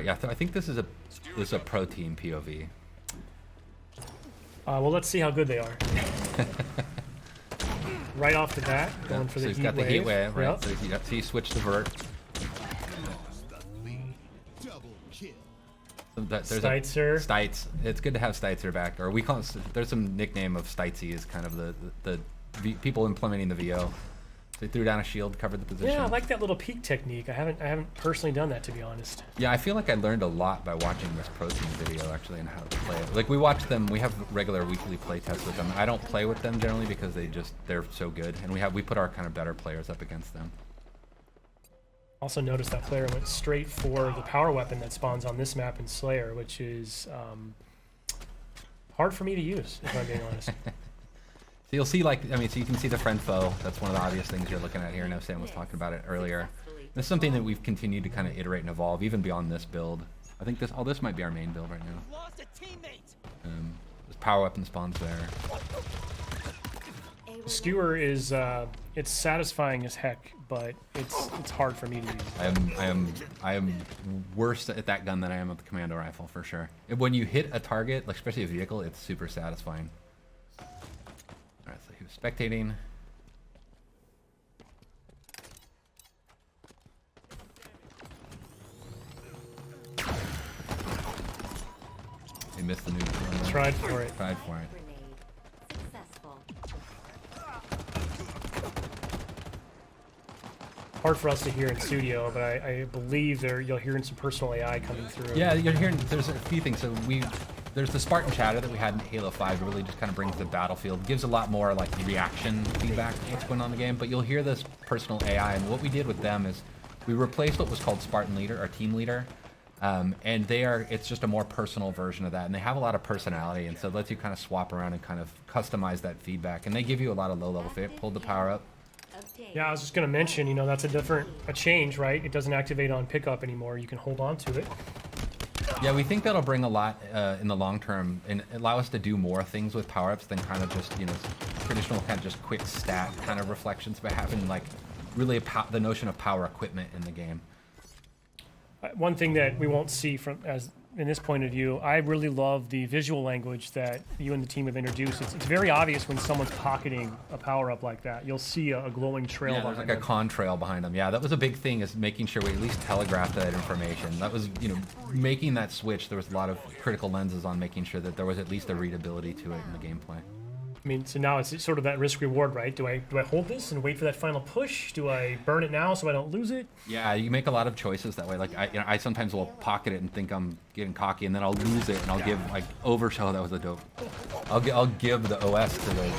Right, yeah, I think this is a pro team POV. Well, let's see how good they are. Right off the bat, going for so the he's heat got the heat wave, right? Yep. So he switched to vert. There's Steitzer. Steitz. It's good to have Steitzer back, or we call it, there's some nickname of Steitzy is kind of the people implementing the VO. They threw down a shield, covered the position. Yeah, I like that little peek technique. I haven't personally done that, to be honest. Yeah, I feel like I learned a lot by watching this pro team video actually and how to play it. Like we watch them, we have regular weekly play tests with them. I don't play with them generally because they're so good, and we put our kind of better players up against them. Also noticed that player went straight for the power weapon that spawns on this map in Slayer, which is hard for me to use, if I'm being honest. So you'll see, like, I mean, so you can see the friend foe. That's one of the obvious things you're looking at here. I know Sam was talking about it earlier. This is something that we've continued to kind of iterate and evolve, even beyond this build. I think this might be our main build right now. This power weapon spawns there. The skewer is it's satisfying as heck, but it's hard for me to use. I am worse at that gun than I am with the Commando rifle for sure. When you hit a target, like especially a vehicle, it's super satisfying. All right, so he was spectating. He missed the new. Tried for it. Tried for it. Hard for us to hear in studio, but I believe you'll hear some personal AI coming through. Yeah, you're hearing. There's a few things. So there's the Spartan chatter that we had in Halo 5. It really just kind of brings the battlefield, gives a lot more like reaction feedback to what's going on in the game. But you'll hear this personal AI, and what we did with them is we replaced what was called Spartan Leader, our team leader, and it's just a more personal version of that, and they have a lot of personality, and so it lets you kind of swap around and kind of customize that feedback, and they give you a lot of low-level fit. Pulled the power up. Yeah, I was just going to mention, you know, that's a change, right? It doesn't activate on pickup anymore. You can hold on to it. Yeah, we think that'll bring a lot in the long term and allow us to do more things with power-ups than kind of just, you know, traditional kind of just quick stat kind of reflections, but having like really the notion of power equipment in the game. One thing that we won't see in this point of view, I really love the visual language that you and the team have introduced. It's very obvious when someone's pocketing a power-up like that. You'll see a glowing trail behind them. There's like a contrail behind them. Yeah, that was a big thing, is making sure we at least telegraphed that information. That was, you know, making that switch, there was a lot of critical lenses on making sure that there was at least a readability to it in the gameplay. I mean, so now it's sort of that risk-reward, right? Do I hold this and wait for that final push? Do I burn it now so I don't lose it? Yeah, you make a lot of choices that way. Like I sometimes will pocket it and think I'm getting cocky, and then I'll lose it, and I'll give like overshow. That was a dope. I'll give the OS to the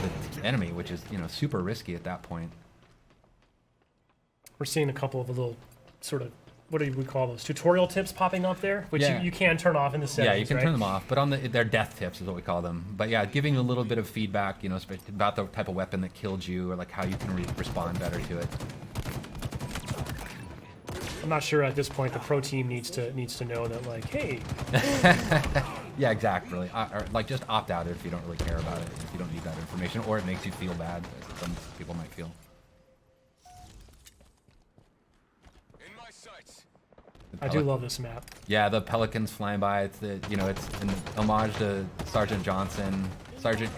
enemy, which is, you know, super risky at that point. We're seeing a couple of little sort of, what do we call those, tutorial tips popping up there, which yeah. you can turn off in the settings. Yeah, you can right? turn them off, but on they're death tips is what we call them. But yeah, giving a little bit of feedback, you know, about the type of weapon that killed you, or like how you can respond better to it. I'm not sure at this point the pro team needs to know that, like, hey. Yeah, exactly. Or like just opt out if you don't really care about it, if you don't need that information, or it makes you feel bad, as some people might feel. I do love this map. Yeah, the pelicans flying by. It's you know, it's an homage to Sergeant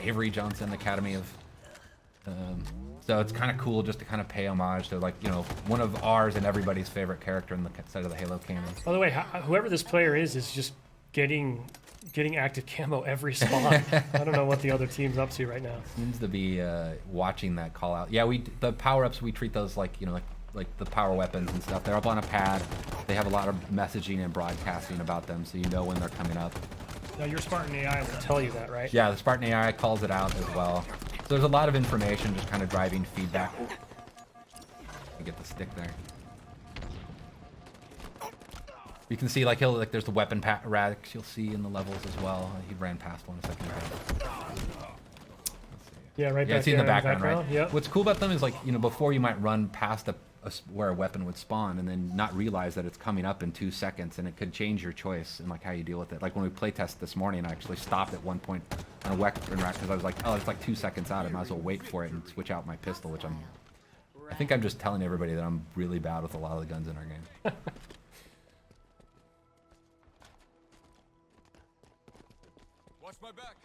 Avery Johnson, Academy of. So it's kind of cool just to kind of pay homage to, like, you know, one of ours and everybody's favorite character in the side of the Halo canon. By the way, whoever this player is just getting active camo every spawn. I don't know what the other team's up to right now. Seems to be watching that call out. Yeah, the power ups, we treat those like, you know, like the power weapons and stuff. They're up on a pad. They have a lot of messaging and broadcasting about them, so you know when they're coming up. Now your Spartan AI will tell you that, right? Yeah, the Spartan AI calls it out as well. So there's a lot of information just kind of driving feedback. You get the stick there. You can see, like, there's the weapon racks you'll see in the levels as well. He ran past one a second ago. Yeah, right. Yeah, back it's in the background, right? Yep. What's cool about them is, like, you know, before you might run past where a weapon would spawn and then not realize that it's coming up in 2 seconds, and it could change your choice and like how you deal with it. Like when we playtested this morning, I actually stopped at one point on a weapon rack because I was like, oh, it's like 2 seconds out. I might as well wait for it and switch out my pistol, which I think I'm just telling everybody that I'm really bad with a lot of the guns in our game. my back.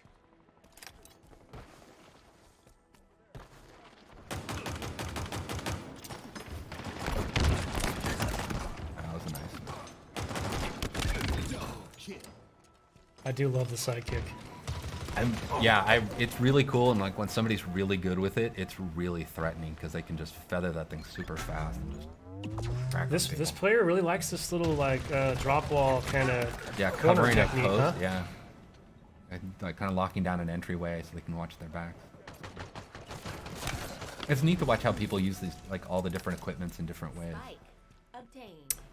That was a nice one. I do love the sidekick. It's really cool, and like when somebody's really good with it, it's really threatening because they can just feather that thing super fast and just crack This people. this player really likes this little like drop wall kind of Covering a technique, post, huh? yeah. And, like kind of locking down an entryway so they can watch their backs. It's neat to watch how people use these, like all the different equipments in different ways.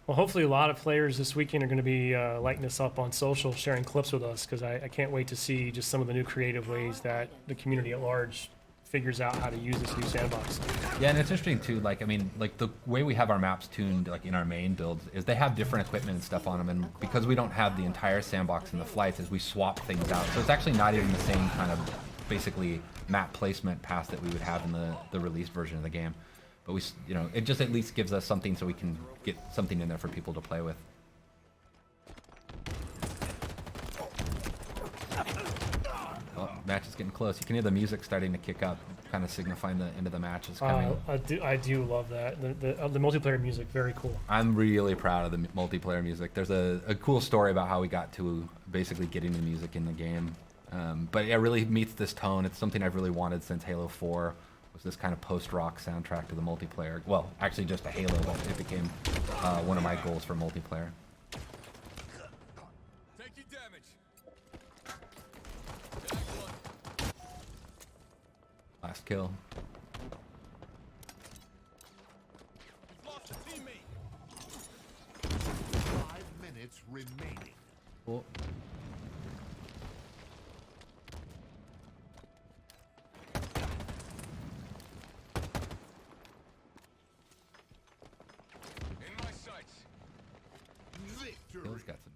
Well, hopefully a lot of players this weekend are going to be lighting us up on social, sharing clips with us, because I can't wait to see just some of the new creative ways that the community at large figures out how to use this new sandbox. Yeah, and it's interesting too, like, I mean, like the way we have our maps tuned, like in our main builds, is they have different equipment and stuff on them, and because we don't have the entire sandbox in the flights, is we swap things out. So it's actually not even the same kind of, basically, map placement path that we would have in the release version of the game. But we, you know, it just at least gives us something so we can get something in there for people to play with. Oh, match is getting close. You can hear the music starting to kick up, kind of signifying the end of the match is coming. I do love that. The multiplayer music, very cool. I'm really proud of the multiplayer music. There's a cool story about how we got to basically getting the music in the game. But it really meets this tone. It's something I've really wanted since Halo 4. Was this kind of post-rock soundtrack to the multiplayer. Well, actually just a Halo, but it became one of my goals for multiplayer. Taking damage. Last kill. We've lost a teammate. 5 minutes remaining. Cool. In my sights. Victory. Kill's got some